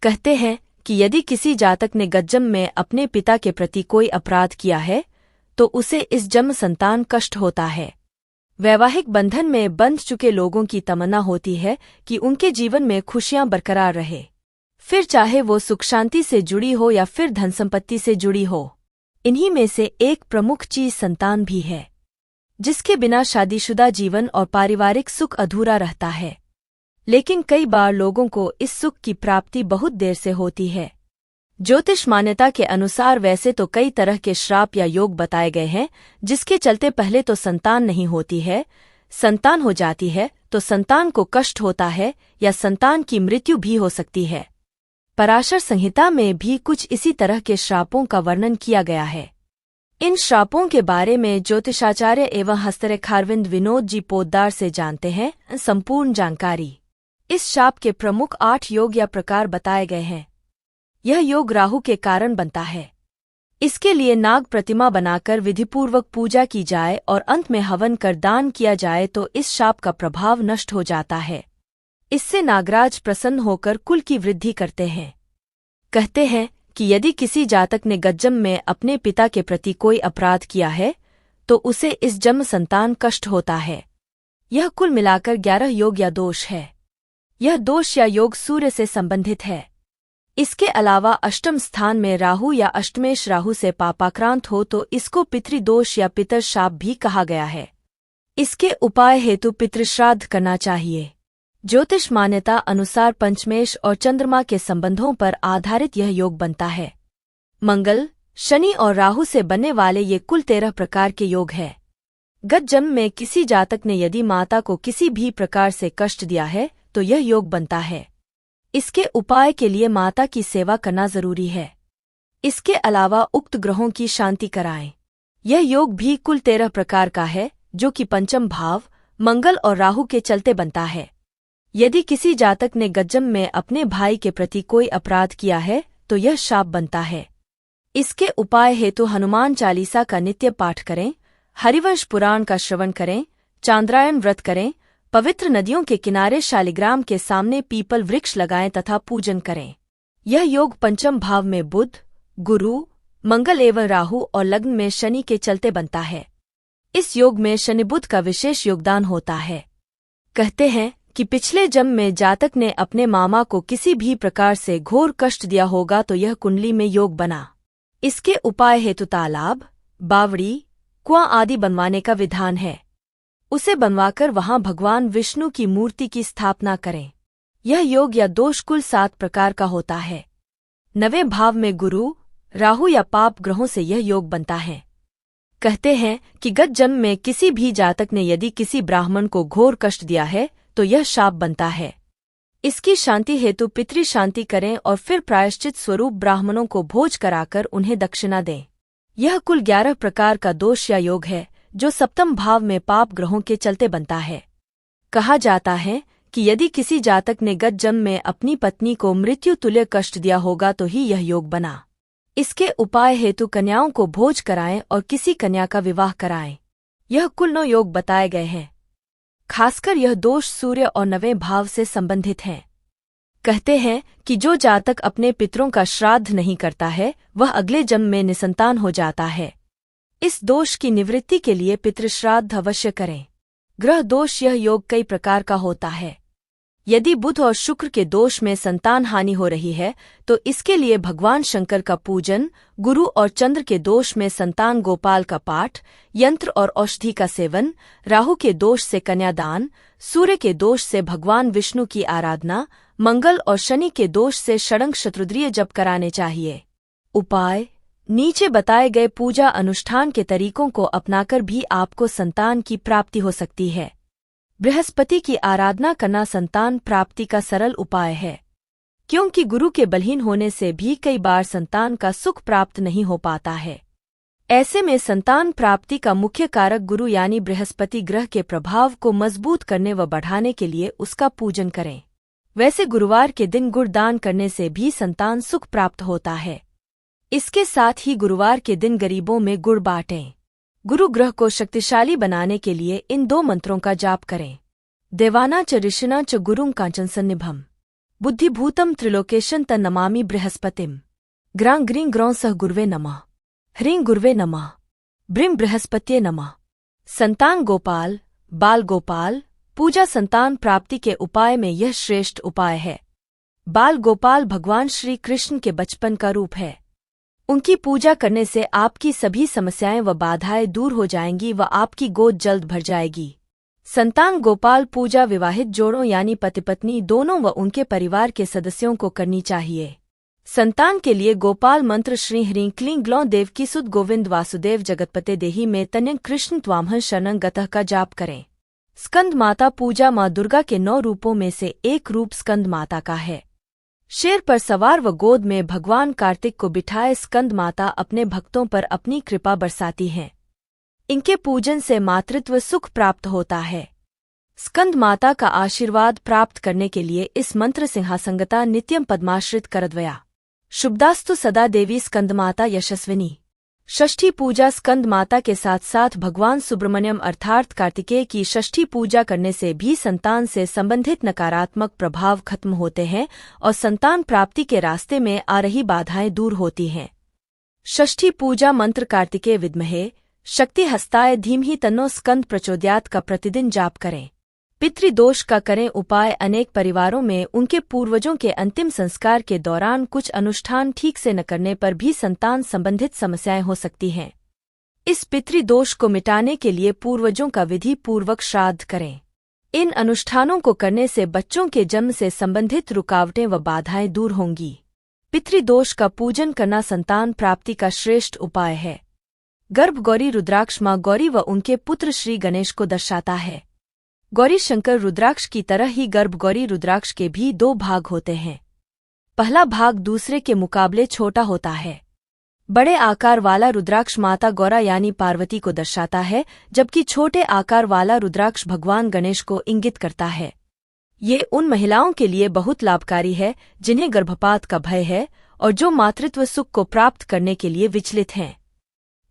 कहते हैं कि यदि किसी जातक ने गज्जम में अपने पिता के प्रति कोई अपराध किया है तो उसे इस जन्म संतान कष्ट होता है। वैवाहिक बंधन में बंध चुके लोगों की तमन्ना होती है कि उनके जीवन में खुशियां बरकरार रहे, फिर चाहे वो सुख शांति से जुड़ी हो या फिर धन संपत्ति से जुड़ी हो। इन्हीं में से एक प्रमुख चीज संतान भी है, जिसके बिना शादीशुदा जीवन और पारिवारिक सुख अधूरा रहता है। लेकिन कई बार लोगों को इस सुख की प्राप्ति बहुत देर से होती है। ज्योतिष मान्यता के अनुसार वैसे तो कई तरह के श्राप या योग बताए गए हैं, जिसके चलते पहले तो संतान नहीं होती है, संतान हो जाती है तो संतान को कष्ट होता है या संतान की मृत्यु भी हो सकती है। पराशर संहिता में भी कुछ इसी तरह के श्रापों का वर्णन किया गया है। इन श्रापों के बारे में ज्योतिषाचार्य एवं हस्तरेखारविंद विनोद जी पोद्दार से जानते हैं संपूर्ण जानकारी। इस श्राप के प्रमुख 8 योग या प्रकार बताए गए हैं। यह योग राहु के कारण बनता है। इसके लिए नाग प्रतिमा बनाकर विधिपूर्वक पूजा की जाए और अंत में हवन कर दान किया जाए तो इस शाप का प्रभाव नष्ट हो जाता है। इससे नागराज प्रसन्न होकर कुल की वृद्धि करते हैं। कहते हैं कि यदि किसी जातक ने गज्जम में अपने पिता के प्रति कोई अपराध किया है तो उसे इस जन्म संतान कष्ट होता है। यह कुल मिलाकर 11 योग या दोष है। यह दोष या योग सूर्य से संबंधित है। इसके अलावा अष्टम स्थान में राहु या अष्टमेश राहु से पापाक्रांत हो तो इसको पितृदोष या पितर शाप भी कहा गया है। इसके उपाय हेतु पितृश्राद्ध करना चाहिए। ज्योतिष मान्यता अनुसार पंचमेश और चंद्रमा के संबंधों पर आधारित यह योग बनता है। मंगल, शनि और राहु से बनने वाले ये कुल 13 प्रकार के योग है। गज्जम में किसी जातक ने यदि माता को किसी भी प्रकार से कष्ट दिया है तो यह योग बनता है। इसके उपाय के लिए माता की सेवा करना जरूरी है। इसके अलावा उक्त ग्रहों की शांति कराएं। यह योग भी कुल 13 प्रकार का है, जो कि पंचम भाव मंगल और राहु के चलते बनता है। यदि किसी जातक ने गज्जम में अपने भाई के प्रति कोई अपराध किया है तो यह शाप बनता है। इसके उपाय हेतु हनुमान चालीसा का नित्य पाठ करें, हरिवंश पुराण का श्रवण करें, चांद्रायण व्रत करें, पवित्र नदियों के किनारे शालिग्राम के सामने पीपल वृक्ष लगाएं तथा पूजन करें। यह योग पंचम भाव में बुध, गुरु, मंगल एवं राहु और लग्न में शनि के चलते बनता है। इस योग में शनि बुध का विशेष योगदान होता है। कहते हैं कि पिछले जन्म में जातक ने अपने मामा को किसी भी प्रकार से घोर कष्ट दिया होगा तो यह कुंडली में योग बना। इसके उपाय हेतु तालाब, बावड़ी, कुआं आदि बनवाने का विधान है। उसे बनवाकर वहां भगवान विष्णु की मूर्ति की स्थापना करें। यह योग या दोष कुल 7 प्रकार का होता है। 9वें भाव में गुरु, राहु या पाप ग्रहों से यह योग बनता है। कहते हैं कि गत जन्म में किसी भी जातक ने यदि किसी ब्राह्मण को घोर कष्ट दिया है तो यह शाप बनता है। इसकी शांति हेतु पितृ शांति करें और फिर प्रायश्चित स्वरूप ब्राह्मणों को भोज कराकर उन्हें दक्षिणा दें। यह कुल 11 प्रकार का दोष या योग है, जो सप्तम भाव में पाप ग्रहों के चलते बनता है। कहा जाता है कि यदि किसी जातक ने गत जन्म में अपनी पत्नी को मृत्यु तुल्य कष्ट दिया होगा तो ही यह योग बना। इसके उपाय हेतु कन्याओं को भोज कराएं और किसी कन्या का विवाह कराएं। यह कुल 9 योग बताए गए हैं। खासकर यह दोष सूर्य और 9वें भाव से संबंधित हैं। कहते हैं कि जो जातक अपने पितरों का श्राद्ध नहीं करता है वह अगले जन्म में निसंतान हो जाता है। इस दोष की निवृत्ति के लिए पितृश्राद्ध अवश्य करें। ग्रह दोष यह योग कई प्रकार का होता है। यदि बुध और शुक्र के दोष में संतान हानि हो रही है तो इसके लिए भगवान शंकर का पूजन, गुरु और चंद्र के दोष में संतान गोपाल का पाठ, यंत्र और औषधि का सेवन, राहु के दोष से कन्यादान, सूर्य के दोष से भगवान विष्णु की आराधना, मंगल और शनि के दोष से षडंग शत्रुद्रीय जप कराने चाहिए। उपाय: नीचे बताए गए पूजा अनुष्ठान के तरीकों को अपनाकर भी आपको संतान की प्राप्ति हो सकती है। बृहस्पति की आराधना करना संतान प्राप्ति का सरल उपाय है, क्योंकि गुरु के बलहीन होने से भी कई बार संतान का सुख प्राप्त नहीं हो पाता है। ऐसे में संतान प्राप्ति का मुख्य कारक गुरु यानी बृहस्पति ग्रह के प्रभाव को मजबूत करने व बढ़ाने के लिए उसका पूजन करें। वैसे गुरुवार के दिन गुड़ दान करने से भी संतान सुख प्राप्त होता है। इसके साथ ही गुरुवार के दिन गरीबों में गुड़ बांटें। गुरु ग्रह को शक्तिशाली बनाने के लिए इन 2 मंत्रों का जाप करें। देवाना च ऋषिणा च गुरुं कांचन सन्निभम। बुद्धिभूतम त्रिलोकेशन तन्नमामि बृहस्पतिम। ग्रां ग्रीं ग्रौं सह गुर्वे नमः। ह्रीं गुर्वे नमः। ब्रीं बृहस्पत्ये नमः। संतान गोपाल, बाल गोपाल पूजा संतान प्राप्ति के उपाय में यह श्रेष्ठ उपाय है। बाल गोपाल भगवान श्री कृष्ण के बचपन का रूप है। उनकी पूजा करने से आपकी सभी समस्याएं व बाधाएं दूर हो जाएंगी व आपकी गोद जल्द भर जाएगी। संतान गोपाल पूजा विवाहित जोड़ों यानी पति पत्नी दोनों व उनके परिवार के सदस्यों को करनी चाहिए। संतान के लिए गोपाल मंत्र श्री ह्रीं क्लीं ग्लौं देवकी सुत गोविंद वासुदेव जगतपते देहि में तन्यं कृष्ण त्वामहं शरणं गतः का जाप करें। स्कंद माता पूजा माँ दुर्गा के 9 रूपों में से एक रूप स्कंद माता का है। शेर पर सवार व गोद में भगवान कार्तिक को बिठाए स्कंद माता अपने भक्तों पर अपनी कृपा बरसाती हैं। इनके पूजन से मातृत्व सुख प्राप्त होता है। स्कंद माता का आशीर्वाद प्राप्त करने के लिए इस मंत्र सिंहासंगता नित्यम पद्माश्रित करद्वया शुभदास्तु सदा देवी स्कंदमाता यशस्विनी। षष्ठी पूजा स्कंद माता के साथ साथ भगवान सुब्रमण्यम अर्थात कार्तिकेय की षष्ठी पूजा करने से भी संतान से संबंधित नकारात्मक प्रभाव खत्म होते हैं और संतान प्राप्ति के रास्ते में आ रही बाधाएं दूर होती हैं। षष्ठी पूजा मंत्र कार्तिकेय विद्महे शक्ति हस्ताय धीमहि तन्नो स्कंद प्रचोदयात का प्रतिदिन जाप करें। पितृदोष का करें उपाय। अनेक परिवारों में उनके पूर्वजों के अंतिम संस्कार के दौरान कुछ अनुष्ठान ठीक से न करने पर भी संतान संबंधित समस्याएं हो सकती हैं। इस पितृदोष को मिटाने के लिए पूर्वजों का विधि पूर्वक श्राद्ध करें। इन अनुष्ठानों को करने से बच्चों के जन्म से संबंधित रुकावटें व बाधाएं दूर होंगी। पितृदोष का पूजन करना संतान प्राप्ति का श्रेष्ठ उपाय है। गर्भ गौरी रुद्राक्ष माँ गौरी व उनके पुत्र श्री गणेश को दर्शाता है। गौरी शंकर रुद्राक्ष की तरह ही गर्भ गौरी रुद्राक्ष के भी 2 भाग होते हैं। पहला भाग दूसरे के मुकाबले छोटा होता है। बड़े आकार वाला रुद्राक्ष माता गौरा यानी पार्वती को दर्शाता है, जबकि छोटे आकार वाला रुद्राक्ष भगवान गणेश को इंगित करता है। ये उन महिलाओं के लिए बहुत लाभकारी है जिन्हें गर्भपात का भय है और जो मातृत्व सुख को प्राप्त करने के लिए विचलित हैं।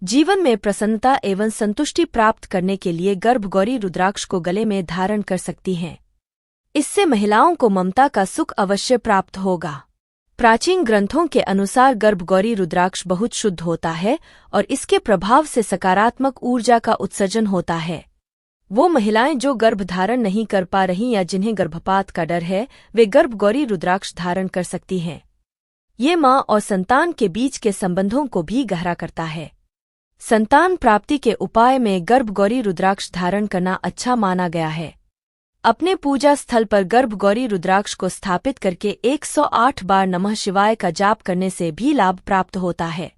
जीवन में प्रसन्नता एवं संतुष्टि प्राप्त करने के लिए गर्भगौरी रुद्राक्ष को गले में धारण कर सकती हैं। इससे महिलाओं को ममता का सुख अवश्य प्राप्त होगा। प्राचीन ग्रंथों के अनुसार गर्भगौरी रुद्राक्ष बहुत शुद्ध होता है और इसके प्रभाव से सकारात्मक ऊर्जा का उत्सर्जन होता है। वो महिलाएं जो गर्भ धारण नहीं कर पा रही या जिन्हें गर्भपात का डर है, वे गर्भगौरी रुद्राक्ष धारण कर सकती हैं। ये माँ और संतान के बीच के संबंधों को भी गहरा करता है। संतान प्राप्ति के उपाय में गर्भगौरी रुद्राक्ष धारण करना अच्छा माना गया है। अपने पूजा स्थल पर गर्भगौरी रुद्राक्ष को स्थापित करके 108 बार नमः शिवाय का जाप करने से भी लाभ प्राप्त होता है।